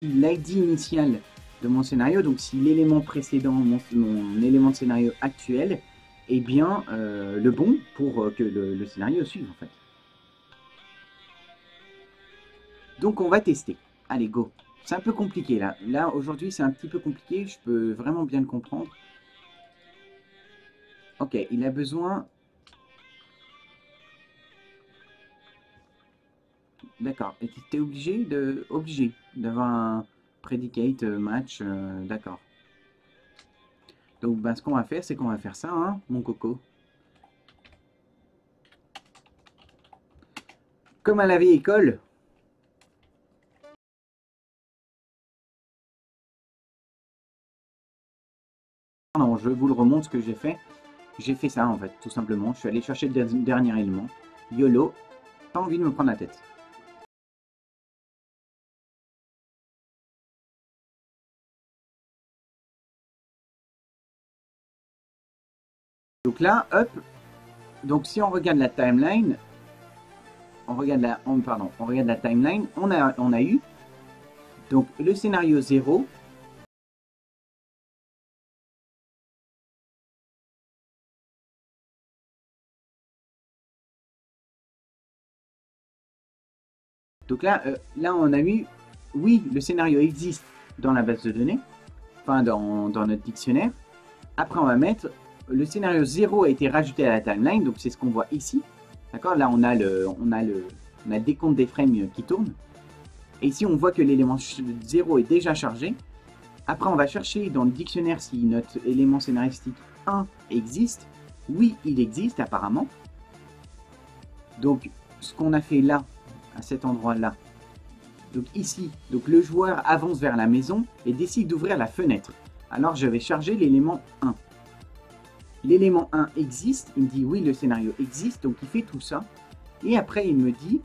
l'ID initial de mon scénario, donc si l'élément précédent, mon élément de scénario actuel, est bien le bon pour que le scénario suive en fait. Donc on va tester. Allez, go. C'est un peu compliqué là. Là, aujourd'hui, c'est un petit peu compliqué. Je peux vraiment bien le comprendre. Ok, il a besoin... D'accord. Et tu es obligé d'avoir un predicate match. D'accord. Donc, ben, ce qu'on va faire, c'est qu'on va faire ça, hein, mon coco. Comme à la vieille école. Non, je vous le remonte ce que j'ai fait. J'ai fait ça, en fait, tout simplement. Je suis allé chercher le dernier élément. YOLO. Pas envie de me prendre la tête. Donc là, hop. Donc si on regarde la timeline, on regarde la timeline, on a eu donc le scénario 0. Donc là, là on a eu, oui, le scénario existe dans la base de données, enfin dans notre dictionnaire. Après on va mettre, le scénario 0 a été rajouté à la timeline, donc c'est ce qu'on voit ici. D'accord. Là on a le décompte des frames qui tourne. Et ici on voit que l'élément 0 est déjà chargé. Après, on va chercher dans le dictionnaire si notre élément scénaristique 1 existe. Oui, il existe apparemment. Donc, ce qu'on a fait là, à cet endroit-là, donc ici, donc le joueur avance vers la maison et décide d'ouvrir la fenêtre. Alors, je vais charger l'élément 1. L'élément 1 existe, il me dit oui, le scénario existe, donc il fait tout ça. Et après, il me dit...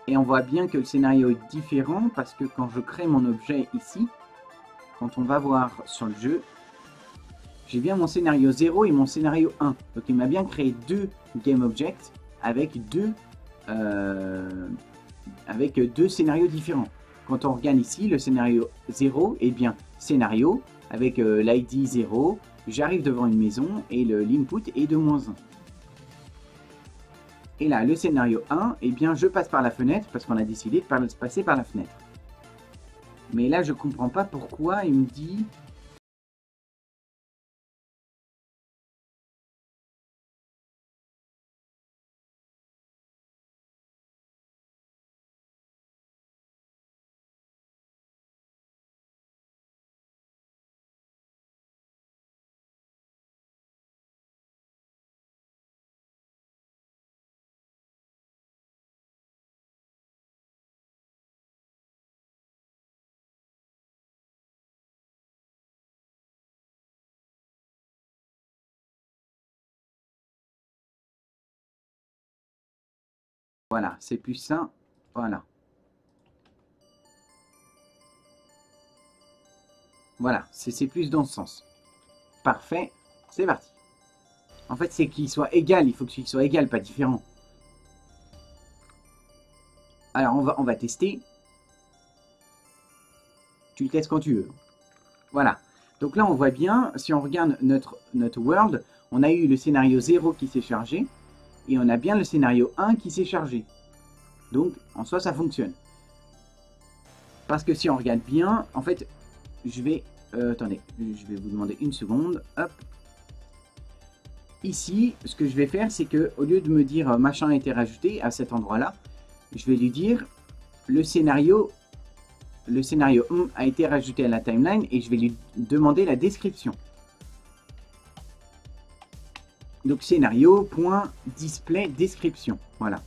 Et on voit bien que le scénario est différent parce que quand je crée mon objet ici, quand on va voir sur le jeu, j'ai bien mon scénario 0 et mon scénario 1. Donc il m'a bien créé deux game objects avec deux scénarios différents. Quand on regarde ici, le scénario 0 est bien scénario avec l'ID 0. J'arrive devant une maison et l'input est de -1. Et là, le scénario 1, eh bien, je passe par la fenêtre parce qu'on a décidé de passer par la fenêtre. Mais là, je comprends pas pourquoi il me dit... Voilà, c'est plus ça. Voilà. Voilà, c'est plus dans ce sens. Parfait, c'est parti. En fait, c'est qu'il soit égal, il faut qu'il soit égal, pas différent. Alors, on va tester. Tu le testes quand tu veux. Voilà. Donc là, on voit bien, si on regarde notre world, on a eu le scénario 0 qui s'est chargé, et on a bien le scénario 1 qui s'est chargé. Donc, en soi, ça fonctionne. Parce que si on regarde bien, en fait, je vais... attendez, je vais vous demander une seconde. Hop. Ici, ce que je vais faire, c'est que au lieu de me dire machin a été rajouté à cet endroit-là, je vais lui dire le scénario le scénario 1 a été rajouté à la timeline et je vais lui demander la description. Donc scénario.display description. Voilà.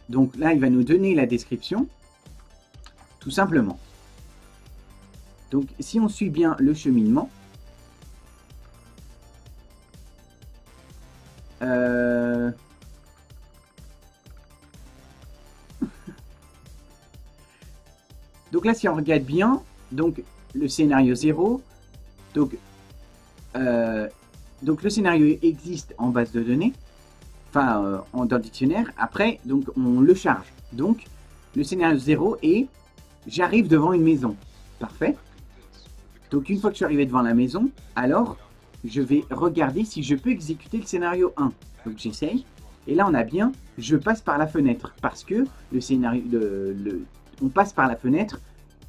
Donc là, il va nous donner la description, tout simplement. Donc si on suit bien le cheminement, donc là, si on regarde bien, donc le scénario 0, donc le scénario existe en base de données, enfin dans le dictionnaire. Après, donc on le charge. Donc le scénario 0 est j'arrive devant une maison. Parfait. Donc une fois que je suis arrivé devant la maison, alors je vais regarder si je peux exécuter le scénario 1. Donc j'essaye. Et là on a bien, je passe par la fenêtre. Parce que le scénario, on passe par la fenêtre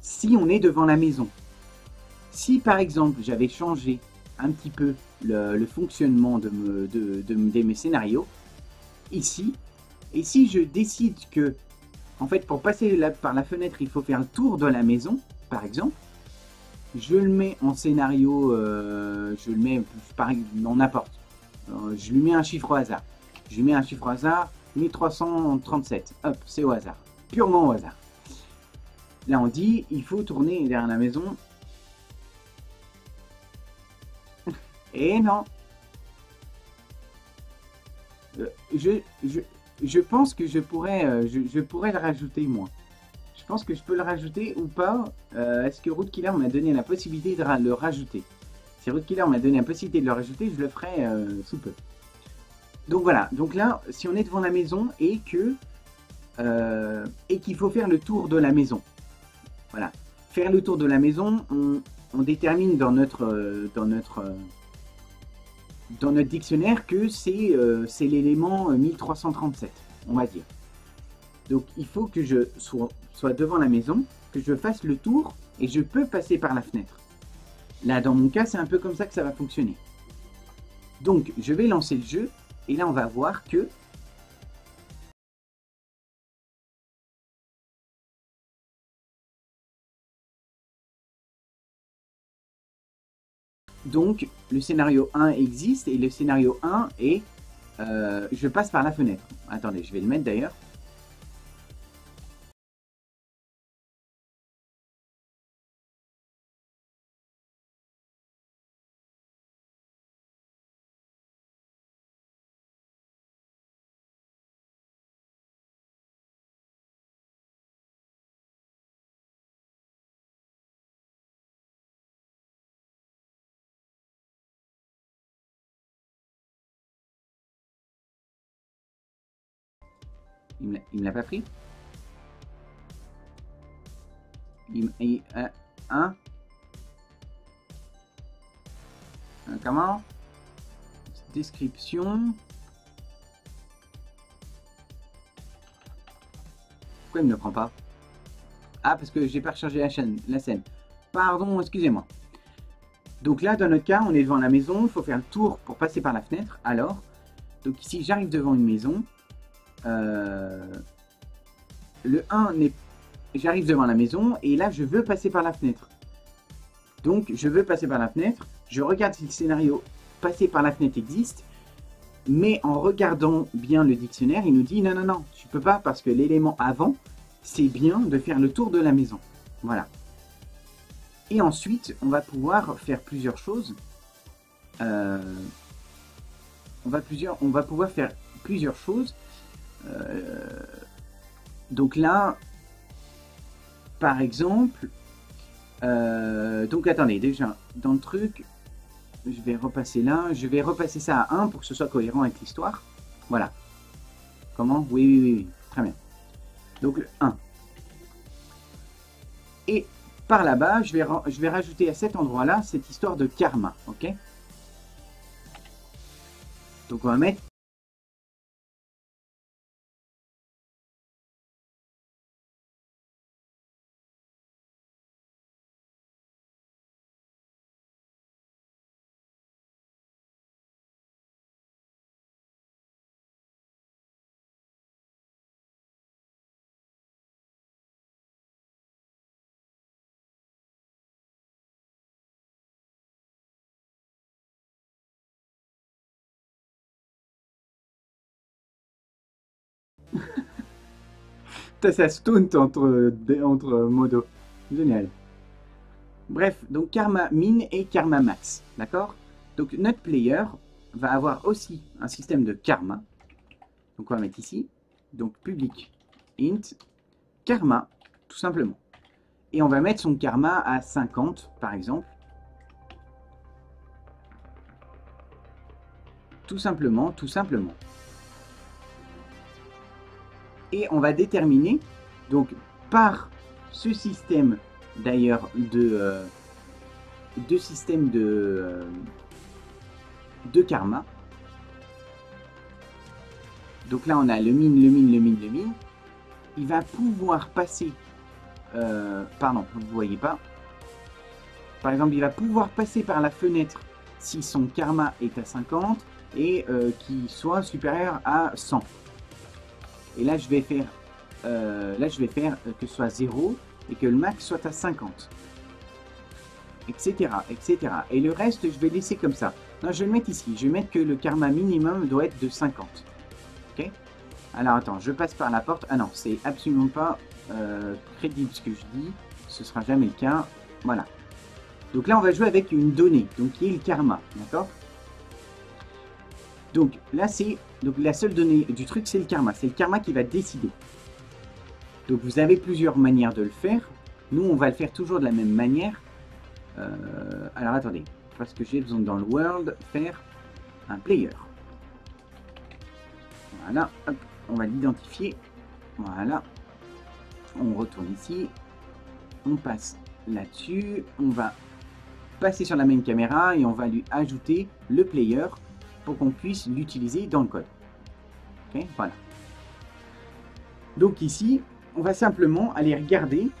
si on est devant la maison. Si par exemple j'avais changé un petit peu le fonctionnement de mes scénarios, ici, et si je décide que, en fait, pour passer par la fenêtre, il faut faire le tour de la maison, par exemple, je le mets en scénario, je le mets dans n'importe. Je lui mets un chiffre au hasard. Je lui mets un chiffre au hasard, 1337. Hop, c'est au hasard. Purement au hasard. Là, on dit, il faut tourner derrière la maison. Et non. Je pense que je pourrais le rajouter, moi. Je pense que je peux le rajouter ou pas. Est-ce que Roadkiller m'a donné la possibilité de le rajouter? Si Roadkiller m'a donné la possibilité de le rajouter, je le ferai sous peu. Donc voilà, donc là, si on est devant la maison et qu'il faut faire le tour de la maison. Voilà. Faire le tour de la maison, on détermine dans notre dictionnaire que c'est l'élément 1337, on va dire. Donc il faut que je sois devant la maison, que je fasse le tour et je peux passer par la fenêtre. Là, dans mon cas, c'est un peu comme ça que ça va fonctionner. Donc je vais lancer le jeu et là on va voir que donc le scénario 1 existe et le scénario 1 est je passe par la fenêtre. Attendez, je vais le mettre d'ailleurs. Il me l'a pas pris. Hein? Comment? Description. Pourquoi il me le prend pas? Ah, parce que j'ai pas rechargé la scène. Pardon, excusez-moi. Donc là, dans notre cas, on est devant la maison, il faut faire le tour pour passer par la fenêtre. Alors, donc ici, j'arrive devant une maison. Le 1 n'est... J'arrive devant la maison et là, je veux passer par la fenêtre. Donc, je veux passer par la fenêtre. Je regarde si le scénario passer par la fenêtre existe. Mais en regardant bien le dictionnaire, il nous dit non, non, non, tu peux pas parce que l'élément avant, c'est bien de faire le tour de la maison. Voilà. Et ensuite, on va pouvoir faire plusieurs choses. On va pouvoir faire plusieurs choses. Donc là, par exemple, donc attendez, déjà, dans le truc, je vais repasser là, je vais repasser ça à 1 pour que ce soit cohérent avec l'histoire. Voilà. Comment? Oui, oui, oui, oui, très bien. Donc le 1. Et par là-bas, je vais rajouter à cet endroit-là cette histoire de karma, ok? Donc on va mettre Ça se taunt entre modos. Génial. Bref, donc Karma Min et Karma Max. D'accord? Donc notre player va avoir aussi un système de karma. Donc on va mettre ici. Donc public int karma, tout simplement. Et on va mettre son karma à 50, par exemple. Tout simplement, tout simplement. Et on va déterminer, donc par ce système d'ailleurs de système de karma. Donc là on a le min, le min, le min, le min. Il va pouvoir passer, pardon, vous ne voyez pas. Par exemple, il va pouvoir passer par la fenêtre si son karma est à 50 et qu'il soit supérieur à 100. Et là, je vais faire, que ce soit 0 et que le max soit à 50. Etc., etc. Et le reste, je vais laisser comme ça. Non, je vais le mettre ici. Je vais mettre que le karma minimum doit être de 50. Ok? Alors, attends, je passe par la porte. Ah non, c'est absolument pas crédible ce que je dis. Ce sera jamais le cas. Voilà. Donc là, on va jouer avec une donnée, donc qui est le karma, d'accord? Donc là, c'est donc la seule donnée du truc, c'est le karma. C'est le karma qui va décider. Donc vous avez plusieurs manières de le faire. Nous, on va le faire toujours de la même manière. Alors attendez, parce que j'ai besoin dans le world faire un player. Voilà, hop, on va l'identifier. Voilà, on retourne ici, on passe là-dessus, on va passer sur la même caméra et on va lui ajouter le player pour qu'on puisse l'utiliser dans le code. Ok, voilà. Donc ici, on va simplement aller regarder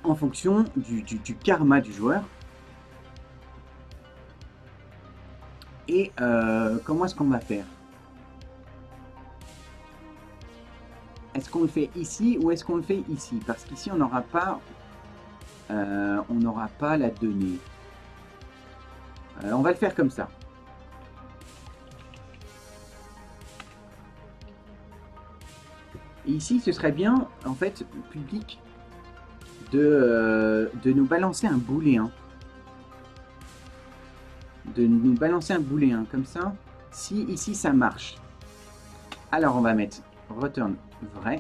en fonction du karma du joueur. Et comment est-ce qu'on va faire? Est-ce qu'on le fait ici ou est-ce qu'on le fait ici? Parce qu'ici, on n'aura pas la donnée. On va le faire comme ça. Et ici, ce serait bien, en fait, public, de nous balancer un booléen. Comme ça. Si ici, ça marche. Alors, on va mettre return vrai.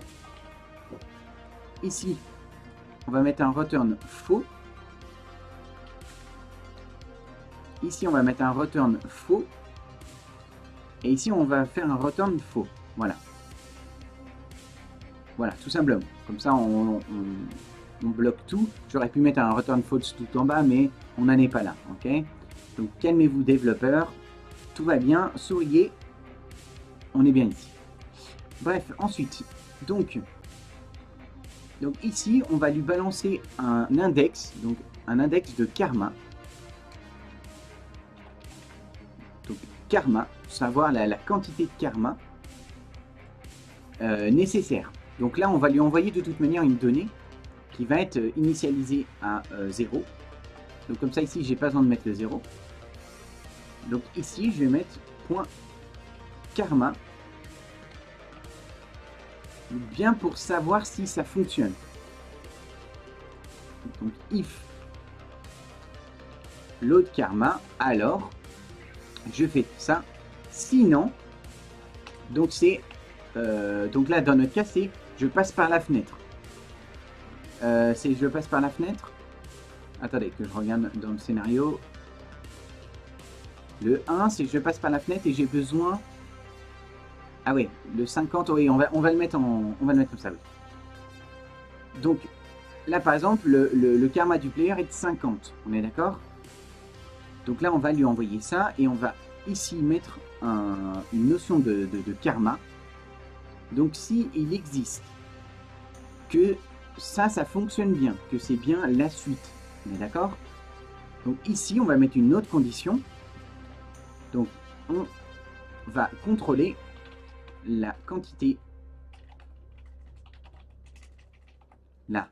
Ici, on va mettre un return faux. Ici, on va mettre un return faux. Et ici, on va faire un return faux. Voilà. Voilà, tout simplement. Comme ça, on bloque tout. J'aurais pu mettre un return false tout en bas, mais on n'en est pas là. Ok? Donc, calmez-vous, développeurs. Tout va bien. Souriez. On est bien ici. Bref, ensuite, donc ici, on va lui balancer un index, donc un index de karma. Donc, karma, savoir la quantité de karma nécessaire. Donc là, on va lui envoyer de toute manière une donnée qui va être initialisée à 0. Donc comme ça, ici, j'ai pas besoin de mettre le 0. Donc ici, je vais mettre point karma, bien pour savoir si ça fonctionne. Donc if load karma, alors je fais ça. Sinon, donc c'est donc là dans notre cas c'est je passe par la fenêtre. C'est je passe par la fenêtre. Attendez que je regarde dans le scénario. Le 1 c'est je passe par la fenêtre et j'ai besoin. Ah oui, le 50, oui, on va le mettre comme ça. Oui. Donc là par exemple le karma du player est de 50, on est d'accord? Donc là on va lui envoyer ça et on va ici mettre une notion de karma. Donc si il existe que ça fonctionne bien, que c'est bien la suite, on est d'accord? Donc ici on va mettre une autre condition. Donc on va contrôler la quantité, la